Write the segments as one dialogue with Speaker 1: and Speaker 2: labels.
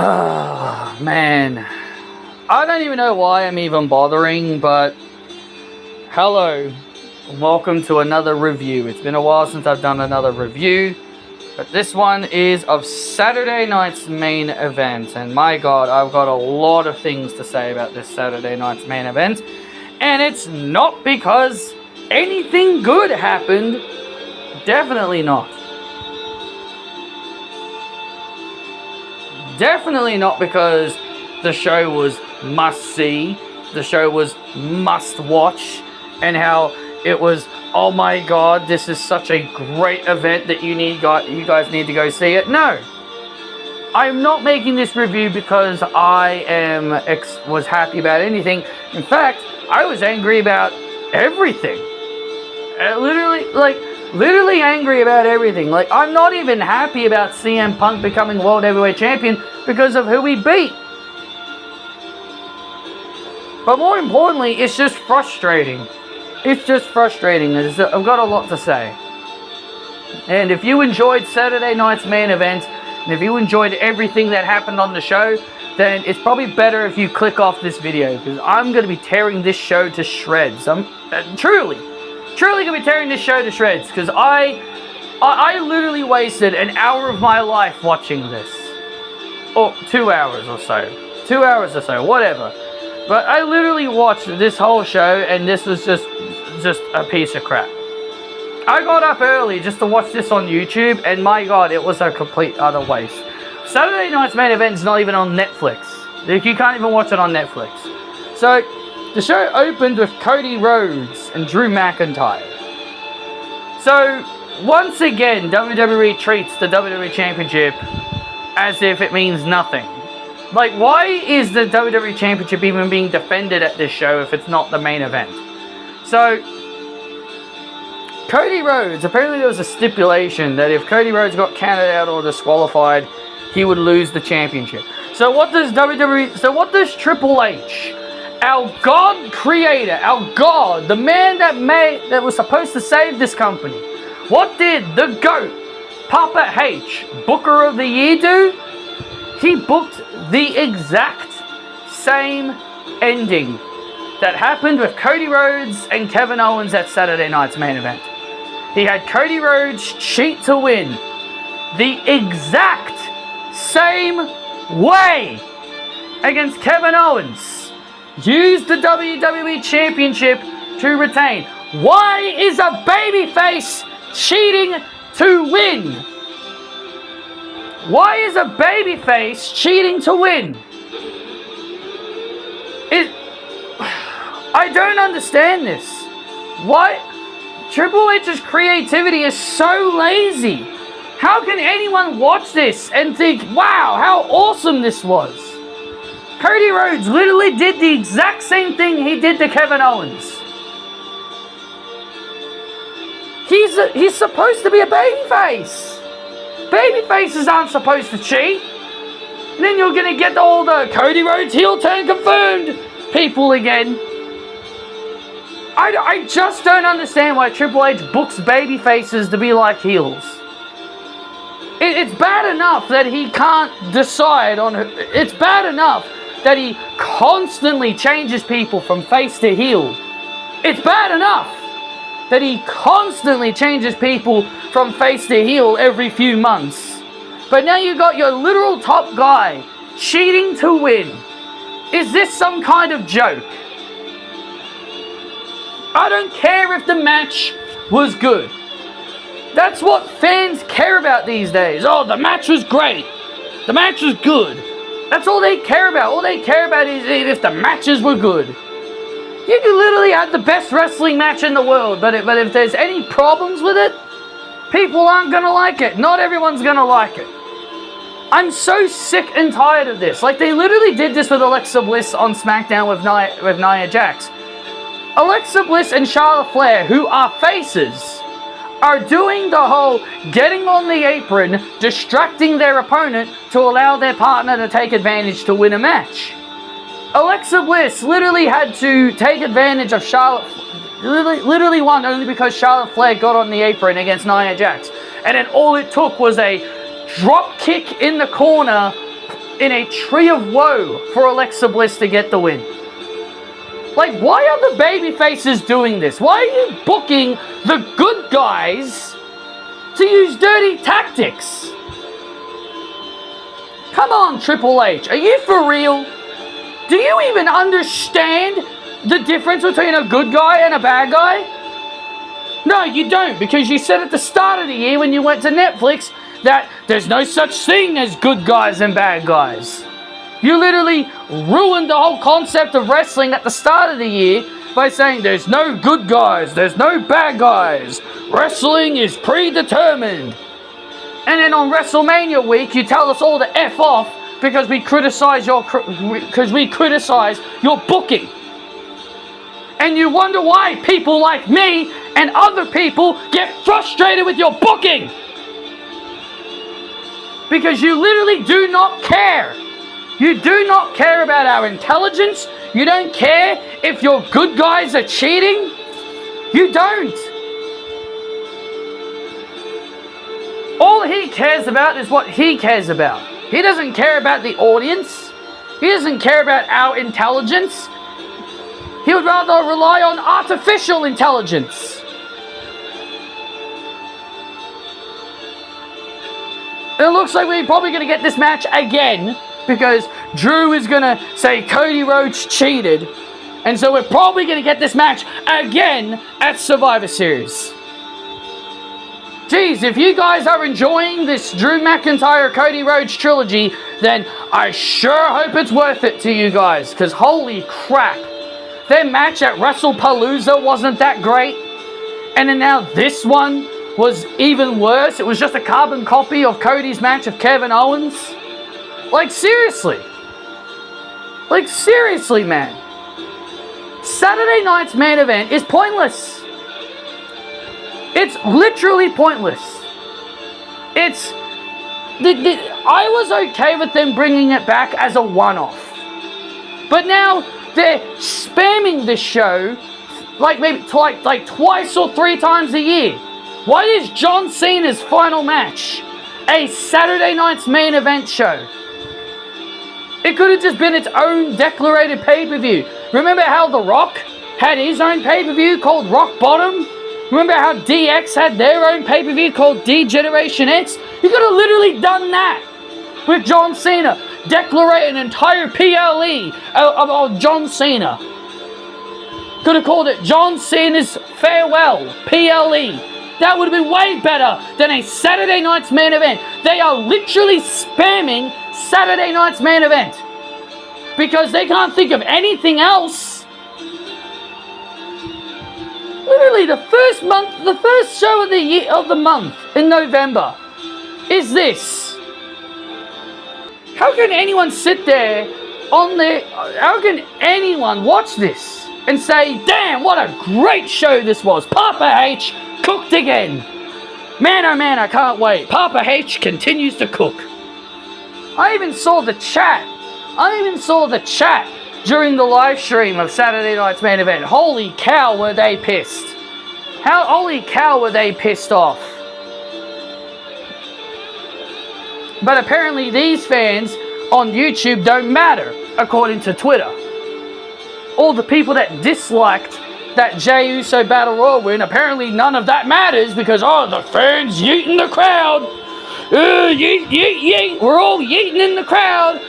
Speaker 1: Man, I don't even know why I'm even bothering, but hello, welcome to another review. It's been a while since I've done another review, but this one is of Saturday night's main event, and my god, I've got a lot of things to say about this Saturday night's main event, and it's not because anything good happened. Definitely not. Definitely not because the show was must-see, the show was must-watch, and how it was, oh my god, this is such a great event that you guys need to go see it. No. I'm not making this review because I was happy about anything. In fact, I was angry about everything. Literally angry about everything. Like, I'm not even happy about CM Punk becoming World Heavyweight Champion because of who he beat. But more importantly, it's just frustrating. It's just frustrating. I've got a lot to say. And if you enjoyed Saturday night's main event, and if you enjoyed everything that happened on the show, then it's probably better if you click off this video, because I'm going to be tearing this show to shreds. I'm truly gonna be tearing this show to shreds, because I literally wasted an hour of my life watching this, or 2 hours or so, whatever. But I literally watched this whole show, and this was just a piece of crap. I got up early just to watch this on YouTube, and my god, it was a complete utter waste. Saturday night's main event is not even on Netflix. You can't even watch it on Netflix. So the show opened with Cody Rhodes and Drew McIntyre. So, once again, WWE treats the WWE Championship as if it means nothing. Like, why is the WWE Championship even being defended at this show if it's not the main event? So, Cody Rhodes, apparently there was a stipulation that if Cody Rhodes got counted out or disqualified, he would lose the championship. So what does Triple H, our God creator, our God, the man that was supposed to save this company, what did the GOAT, Papa H, Booker of the Year do? He booked the exact same ending that happened with Cody Rhodes and Kevin Owens at Saturday night's main event. He had Cody Rhodes cheat to win the exact same way against Kevin Owens. Use the WWE Championship to retain. Why is a babyface cheating to win? Why is a babyface cheating to win? I don't understand this. Why? Triple H's creativity is so lazy. How can anyone watch this and think, wow, how awesome this was? Cody Rhodes literally did the exact same thing he did to Kevin Owens. He's supposed to be a babyface. Babyfaces aren't supposed to cheat. And then you're going to get all the Cody Rhodes heel turn confirmed people again. I just don't understand why Triple H books babyfaces to be like heels. It's bad enough that he can't decide on who. It's bad enough that he constantly changes people from face to heel. It's bad enough that he constantly changes people from face to heel every few months. But now you got your literal top guy cheating to win. Is this some kind of joke? I don't care if the match was good. That's what fans care about these days. Oh, the match was great. The match was good. That's all they care about. All they care about is if the matches were good. You can literally have the best wrestling match in the world, but if there's any problems with it, people aren't going to like it. Not everyone's going to like it. I'm so sick and tired of this. Like, they literally did this with Alexa Bliss on SmackDown with Nia Jax. Alexa Bliss and Charlotte Flair, who are faces, are doing the whole getting on the apron, distracting their opponent to allow their partner to take advantage to win a match. Alexa Bliss literally had to take advantage of Charlotte, literally won only because Charlotte Flair got on the apron against Nia Jax. And then all it took was a drop kick in the corner in a tree of woe for Alexa Bliss to get the win. Like, why are the baby faces doing this? Why are you booking the good guys to use dirty tactics? Come on, Triple H, are you for real? Do you even understand the difference between a good guy and a bad guy? No, you don't, because you said at the start of the year when you went to Netflix that there's no such thing as good guys and bad guys. You literally ruined the whole concept of wrestling at the start of the year by saying there's no good guys, there's no bad guys. Wrestling is predetermined. And then on WrestleMania week, you tell us all to F off because we criticize your booking. And you wonder why people like me and other people get frustrated with your booking. Because you literally do not care. You do not care about our intelligence. You don't care if your good guys are cheating. You don't. All he cares about is what he cares about. He doesn't care about the audience. He doesn't care about our intelligence. He would rather rely on artificial intelligence. And it looks like we're probably going to get this match again because Drew is going to say Cody Rhodes cheated. And so we're probably going to get this match again at Survivor Series. Geez, if you guys are enjoying this Drew McIntyre Cody Rhodes trilogy, then I sure hope it's worth it to you guys. Because holy crap, their match at WrestlePalooza wasn't that great. And then now this one was even worse. It was just a carbon copy of Cody's match with Kevin Owens. Like seriously. Like seriously, man. Saturday night's main event is pointless. It's literally pointless. I was okay with them bringing it back as a one-off. But now they're spamming this show like maybe like twice or three times a year. Why is John Cena's final match a Saturday night's main event show? It could have just been its own declarated pay-per-view. Remember how The Rock had his own pay-per-view called Rock Bottom? Remember how DX had their own pay-per-view called D-Generation X? You could have literally done that with John Cena. Declare an entire PLE of John Cena. Could have called it John Cena's Farewell PLE. That would have been way better than a Saturday night's main event. They are literally spamming Saturday night's main event because they can't think of anything else. Literally, the first show of the month in November is this. How can anyone sit there how can anyone watch this and say, damn, what a great show this was. Papa H cooked again. Man, oh man, I can't wait. Papa H continues to cook. I even saw the chat during the live stream of Saturday night's main event. Holy cow, were they pissed. Holy cow, were they pissed off. But apparently these fans on YouTube don't matter, according to Twitter. All the people that disliked that Jey Uso Battle Royal win, apparently none of that matters because, the fans yeeting the crowd. Yeet, yeet, yeet. We're all yeeting in the crowd.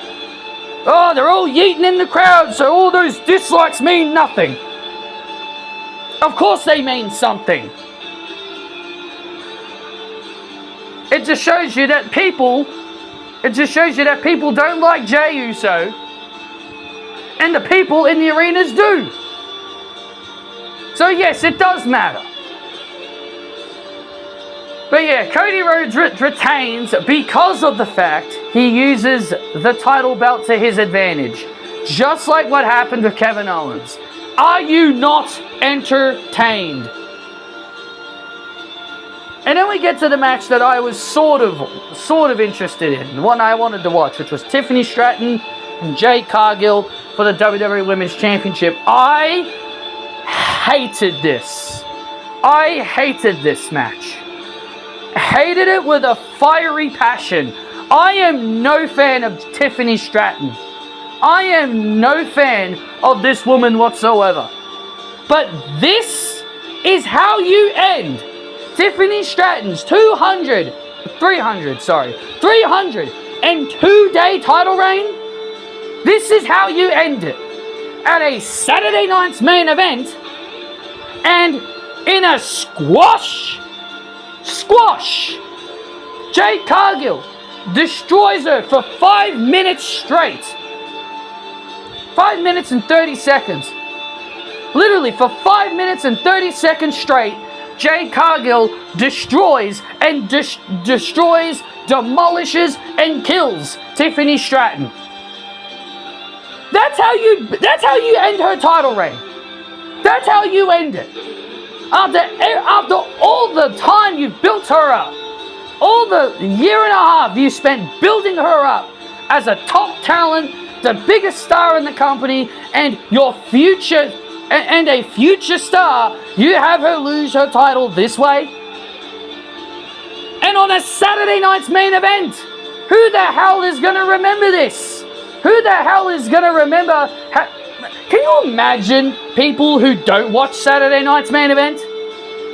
Speaker 1: Oh, they're all yeeting in the crowd, so all those dislikes mean nothing. Of course they mean something. It just shows you that people don't like Jey Uso, and the people in the arenas do. So yes, it does matter. But yeah, Cody Rhodes retains because of the fact he uses the title belt to his advantage. Just like what happened with Kevin Owens. Are you not entertained? And then we get to the match that I was sort of interested in. The one I wanted to watch, which was Tiffany Stratton and Jade Cargill for the WWE Women's Championship. I hated this. I hated this match. Hated it with a fiery passion. I am no fan of Tiffany Stratton. I am no fan of this woman whatsoever. But this is how you end Tiffany Stratton's 302-day title reign. This is how you end it. At a Saturday night's main event, and in a squash, Jade Cargill destroys her for 5 minutes straight. 5 minutes and 30 seconds. Literally, for 5 minutes and 30 seconds straight, Jade Cargill destroys, demolishes, and kills Tiffany Stratton. That's how you end her title reign. That's how you end it. After all the time you've built her up, all the year and a half you spent building her up as a top talent, the biggest star in the company, and your future and a future star, you have her lose her title this way? And on a Saturday night's main event, who the hell is going to remember this? Who the hell is going to remember? Can you imagine people who don't watch Saturday night's main event?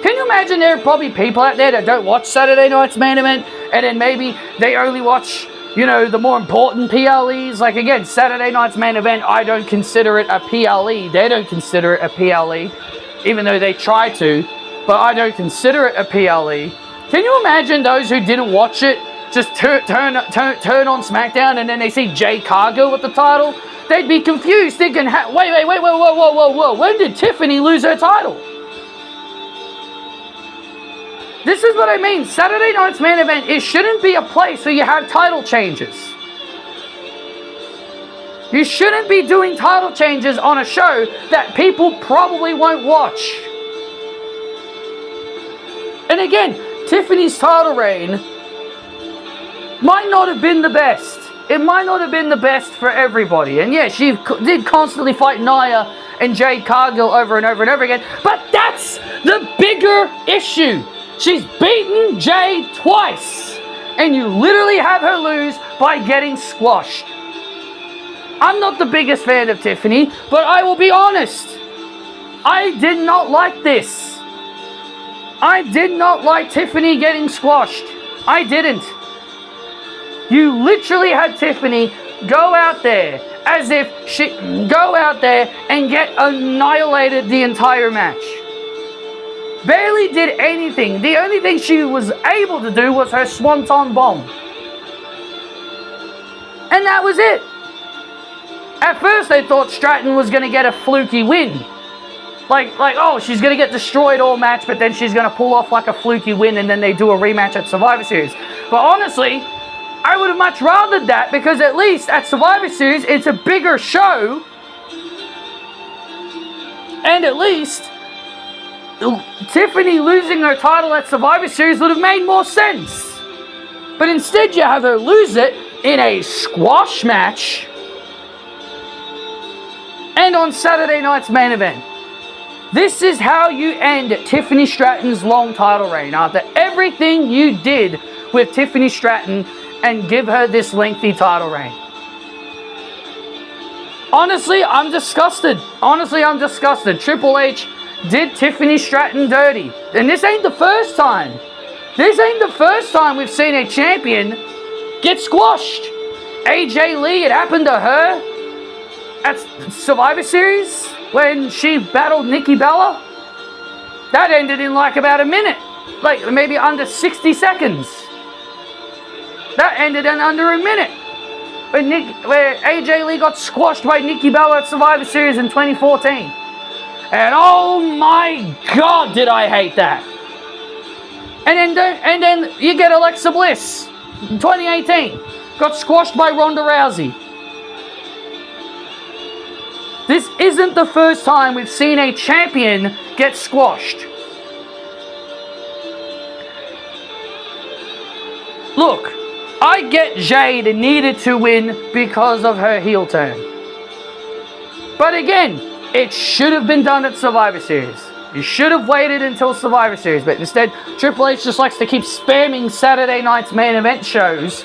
Speaker 1: Can you imagine there are probably people out there that don't watch Saturday night's main event, and then maybe they only watch, the more important PLEs? Like, again, Saturday night's main event, I don't consider it a PLE. They don't consider it a PLE, even though they try to, but I don't consider it a PLE. Can you imagine those who didn't watch it just turn on SmackDown and then they see Jade Cargill with the title? They'd be confused, thinking, wait, whoa, when did Tiffany lose her title? This is what I mean. Saturday night's main event, it shouldn't be a place where you have title changes. You shouldn't be doing title changes on a show that people probably won't watch. And again, Tiffany's title reign might not have been the best. It might not have been the best for everybody. And yeah, she did constantly fight Nia and Jade Cargill over and over and over again. But that's the bigger issue. She's beaten Jade twice. And you literally have her lose by getting squashed. I'm not the biggest fan of Tiffany, but I will be honest. I did not like this. I did not like Tiffany getting squashed. I didn't. You literally had Tiffany go out there and get annihilated the entire match. Barely did anything. The only thing she was able to do was her swanton bomb. And that was it. At first they thought Stratton was going to get a fluky win. Like, oh, she's going to get destroyed all match, but then she's going to pull off like a fluky win and then they do a rematch at Survivor Series. But honestly, I would have much rathered that, because at least at Survivor Series, it's a bigger show. And at least Tiffany losing her title at Survivor Series would have made more sense. But instead you have her lose it in a squash match and on Saturday night's main event. This is how you end Tiffany Stratton's long title reign after everything you did with Tiffany Stratton and give her this lengthy title reign. Honestly, I'm disgusted. Triple H did Tiffany Stratton dirty. And this ain't the first time. We've seen a champion get squashed. AJ Lee, it happened to her at Survivor Series when she battled Nikki Bella. That ended in like about a minute. Like maybe under 60 seconds. That ended in under a minute. Where AJ Lee got squashed by Nikki Bella at Survivor Series in 2014. And oh my God, did I hate that. And then you get Alexa Bliss in 2018. Got squashed by Ronda Rousey. This isn't the first time we've seen a champion get squashed. Look, I get Jade needed to win because of her heel turn. But again, it should have been done at Survivor Series. You should have waited until Survivor Series. But instead, Triple H just likes to keep spamming Saturday night's main event shows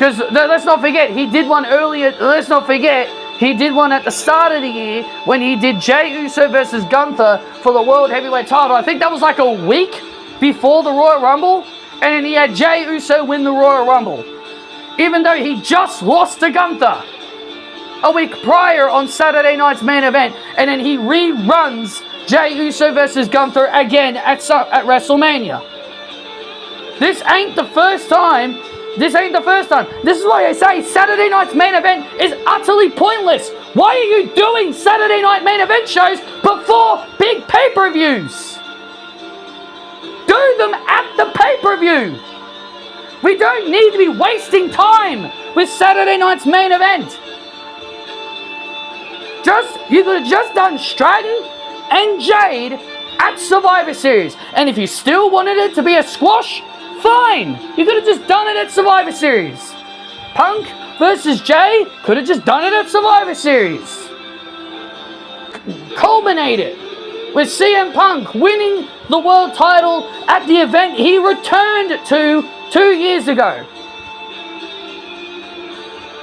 Speaker 1: Because let's not forget, he did one earlier. Let's not forget, he did one at the start of the year when he did Jey Uso versus Gunther for the World Heavyweight title. I think that was like a week before the Royal Rumble. And then he had Jey Uso win the Royal Rumble. Even though he just lost to Gunther a week prior on Saturday night's main event. And then he reruns Jey Uso versus Gunther again at WrestleMania. This ain't the first time. This ain't the first time. This is why I say Saturday night's main event is utterly pointless. Why are you doing Saturday night main event shows before big pay-per-views? Do them at the pay-per-view. We don't need to be wasting time with Saturday night's main event. You could have just done Stratton and Jade at Survivor Series. And if you still wanted it to be a squash, fine. You could have just done it at Survivor Series. Punk versus Jay, could have just done it at Survivor Series. Culminate it with CM Punk winning the world title at the event he returned to 2 years ago.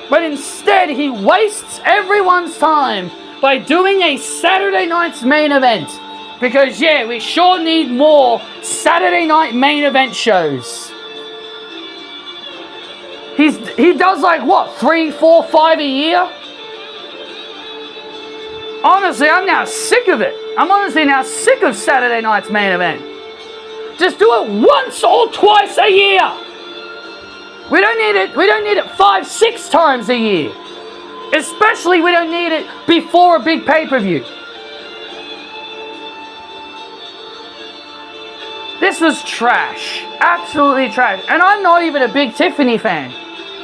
Speaker 1: But instead, he wastes everyone's time by doing a Saturday night's main event. Because, yeah, we sure need more Saturday night main event shows. He does like, what, 3, 4, 5 a year? Honestly, I'm now sick of it. I'm honestly now sick of Saturday night's main event. Just do it once or twice a year. We don't need it 5, 6 times a year. Especially we don't need it before a big pay-per-view. This was trash. Absolutely trash. And I'm not even a big Tiffany fan.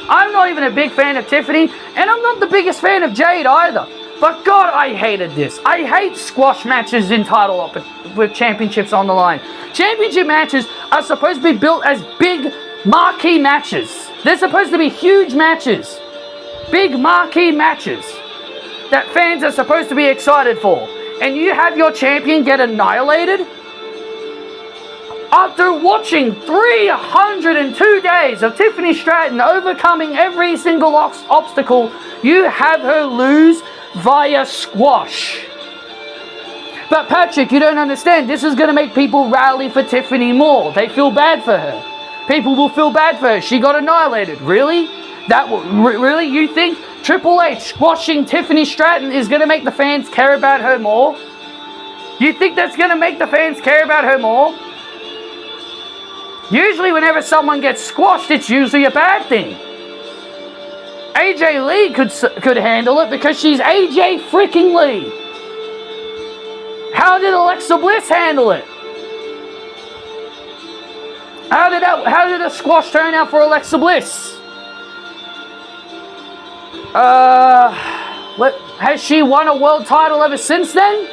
Speaker 1: I'm not even a big fan of Tiffany. And I'm not the biggest fan of Jade either. But God, I hated this. I hate squash matches in title up with championships on the line. Championship matches are supposed to be built as big marquee matches. They're supposed to be huge matches. Big marquee matches that fans are supposed to be excited for. And you have your champion get annihilated? After watching 302 days of Tiffany Stratton overcoming every single obstacle, you have her lose via squash. But Patrick, you don't understand. This is going to make people rally for Tiffany more. They feel bad for her. People will feel bad for her. She got annihilated. Really? Really? You think Triple H squashing Tiffany Stratton is going to make the fans care about her more? You think that's going to make the fans care about her more? Usually whenever someone gets squashed, it's usually a bad thing. AJ Lee could handle it because she's AJ freaking Lee. How did Alexa Bliss handle it? How did a squash turn out for Alexa Bliss? Has she won a world title ever since then?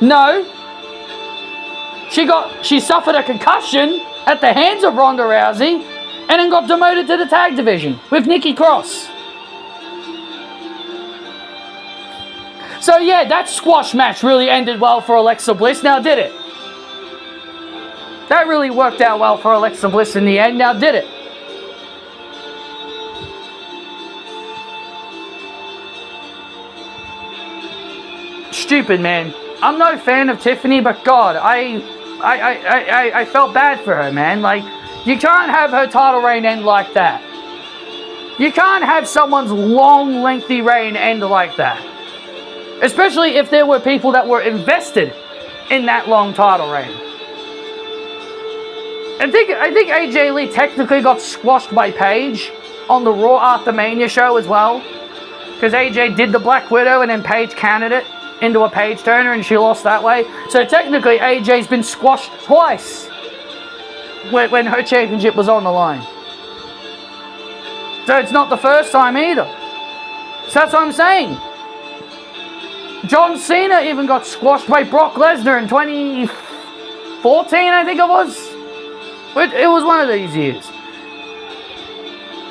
Speaker 1: No. She suffered a concussion at the hands of Ronda Rousey and then got demoted to the tag division with Nikki Cross. So yeah, that squash match really ended well for Alexa Bliss, now did it? That really worked out well for Alexa Bliss in the end, now did it? Stupid, man. I'm no fan of Tiffany, but God, I felt bad for her, man. Like, you can't have her title reign end like that. You can't have someone's long, lengthy reign end like that. Especially if there were people that were invested in that long title reign. I think AJ Lee technically got squashed by Paige on the Raw After Mania show as well. Because AJ did the Black Widow and then Paige countered it into a page turner and she lost that way. So technically AJ's been squashed twice when her championship was on the line. So it's not the first time either. So that's what I'm saying. John Cena even got squashed by Brock Lesnar in 2014, I think it was. It was one of these years.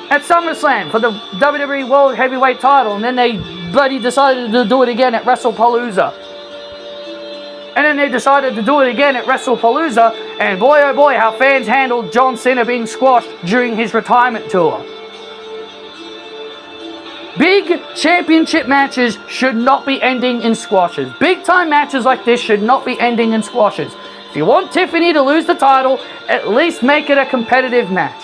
Speaker 1: At SummerSlam for the WWE World Heavyweight title, and then they bloody decided to do it again at WrestlePalooza. And then they decided to do it again at WrestlePalooza, And boy, oh boy, how fans handled John Cena being squashed during his retirement tour. Big championship matches should not be ending in squashes. Big time matches like this should not be ending in squashes. If you want Tiffany to lose the title, at least make it a competitive match.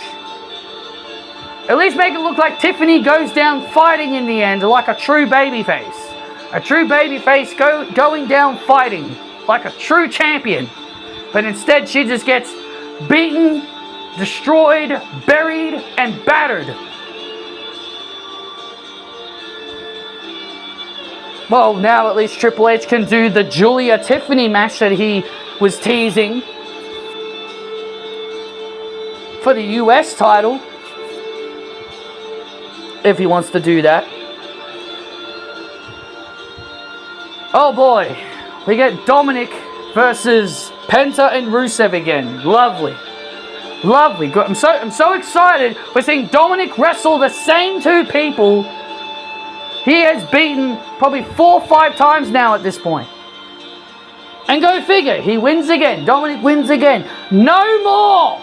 Speaker 1: At least make it look like Tiffany goes down fighting in the end, like a true babyface. A true babyface going down fighting, like a true champion. But instead, she just gets beaten, destroyed, buried, and battered. Well, now at least Triple H can do the Julia Tiffany match that he was teasing for the US title, if he wants to do that. Oh boy, we get Dominic versus Penta and Rusev again. Lovely. Lovely. Good. I'm so excited. We're seeing Dominic wrestle the same two people he has beaten probably 4 or 5 times now at this point. And go figure, he wins again. Dominic wins again. No more!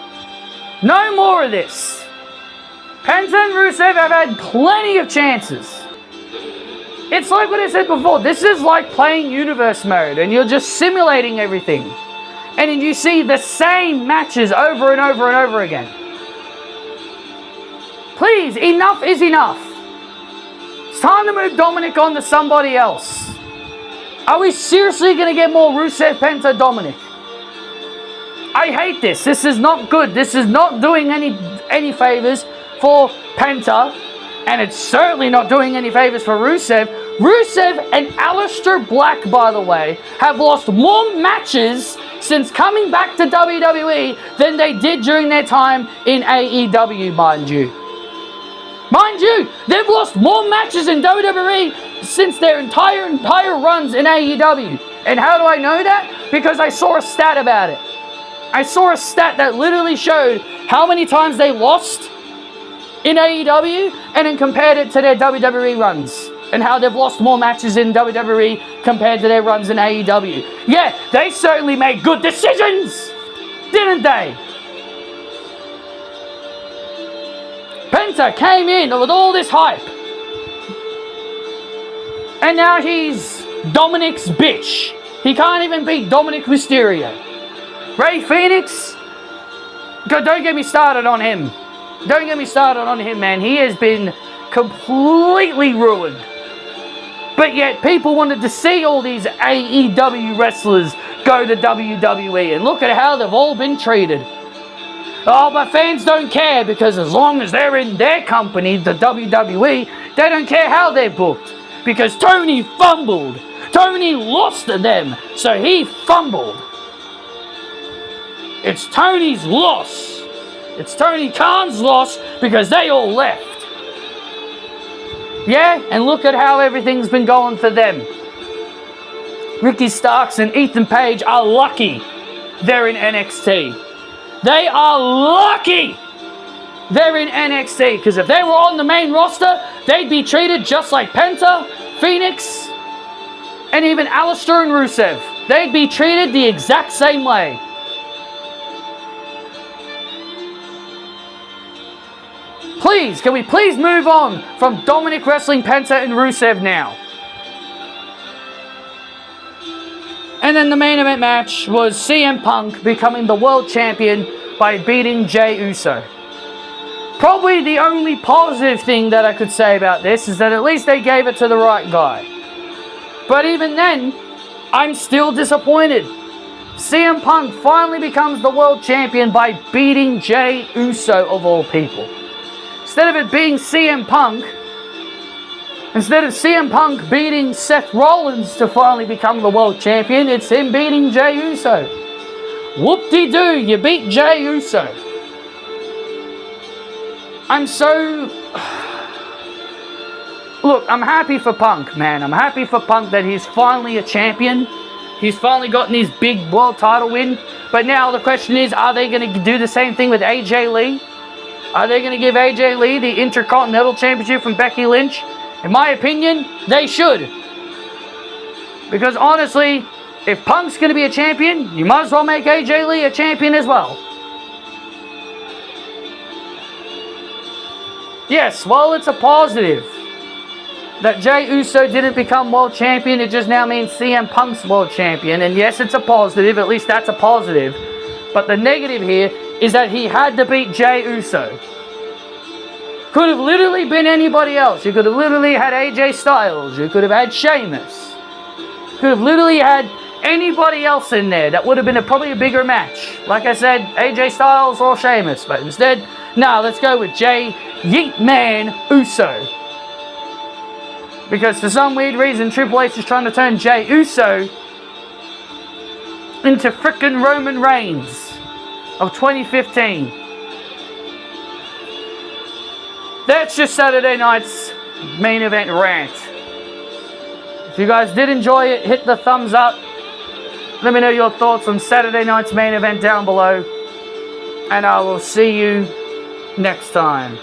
Speaker 1: No more of this. Penta and Rusev have had plenty of chances. It's like what I said before. This is like playing universe mode and you're just simulating everything. And then you see the same matches over and over and over again. Please, enough is enough. It's time to move Dominic on to somebody else. Are we seriously going to get more Rusev, Penta, Dominic? I hate this. This is not good. This is not doing any favors for Penta. And it's certainly not doing any favors for Rusev. Rusev and Aleister Black, by the way, have lost more matches since coming back to WWE than they did during their time in AEW, mind you. Mind you, they've lost more matches in WWE since their entire runs in AEW. And how do I know that? Because I saw a stat about it. I saw a stat that literally showed how many times they lost in AEW and then compared it to their WWE runs. And how they've lost more matches in WWE compared to their runs in AEW. Yeah, they certainly made good decisions, didn't they? Penta came in with all this hype. And now he's Dominic's bitch. He can't even beat Dominic Mysterio. Rey Fenix, don't get me started on him. Don't get me started on him, man. He has been completely ruined. But yet people wanted to see all these AEW wrestlers go to WWE. And look at how they've all been treated. Oh, but fans don't care because as long as they're in their company, the WWE, they don't care how they're booked. Because Tony fumbled. Tony lost to them, so he fumbled. It's Tony's loss. It's Tony Khan's loss because they all left. Yeah, and look at how everything's been going for them. Ricky Starks and Ethan Page are lucky they're in NXT. They are lucky they're in NXT, because if they were on the main roster, they'd be treated just like Penta, Phoenix, and even Aleister and Rusev. They'd be treated the exact same way. Please, can we please move on from Dominic wrestling Penta and Rusev now? And then the main event match was CM Punk becoming the world champion by beating Jey Uso. Probably the only positive thing that I could say about this is that at least they gave it to the right guy. But even then, I'm still disappointed. CM Punk finally becomes the world champion by beating Jey Uso of all people. Instead of it being CM Punk, instead of CM Punk beating Seth Rollins to finally become the world champion, it's him beating Jey Uso. Whoop-de-doo, you beat Jey Uso. I'm so... Look, I'm happy for Punk, man. I'm happy for Punk that he's finally a champion. He's finally gotten his big world title win. But now the question is, are they going to do the same thing with AJ Lee? Are they going to give AJ Lee the Intercontinental Championship from Becky Lynch? In my opinion, they should. Because honestly, if Punk's going to be a champion, you might as well make AJ Lee a champion as well. Yes, well, it's a positive that Jey Uso didn't become world champion. It just now means CM Punk's world champion. And yes, it's a positive. At least that's a positive. But the negative here is that he had to beat Jey Uso. Could have literally been anybody else. You could have literally had AJ Styles. You could have had Sheamus. Could have literally had anybody else in there. That would have been probably a bigger match. Like I said, AJ Styles or Sheamus. But instead, nah, let's go with Jey Yeet Man Uso. Because for some weird reason, Triple H is trying to turn Jey Uso into frickin' Roman Reigns of 2015. That's just Saturday night's main event rant. If you guys did enjoy it, hit the thumbs up. Let me know your thoughts on Saturday night's main event down below. And I will see you next time.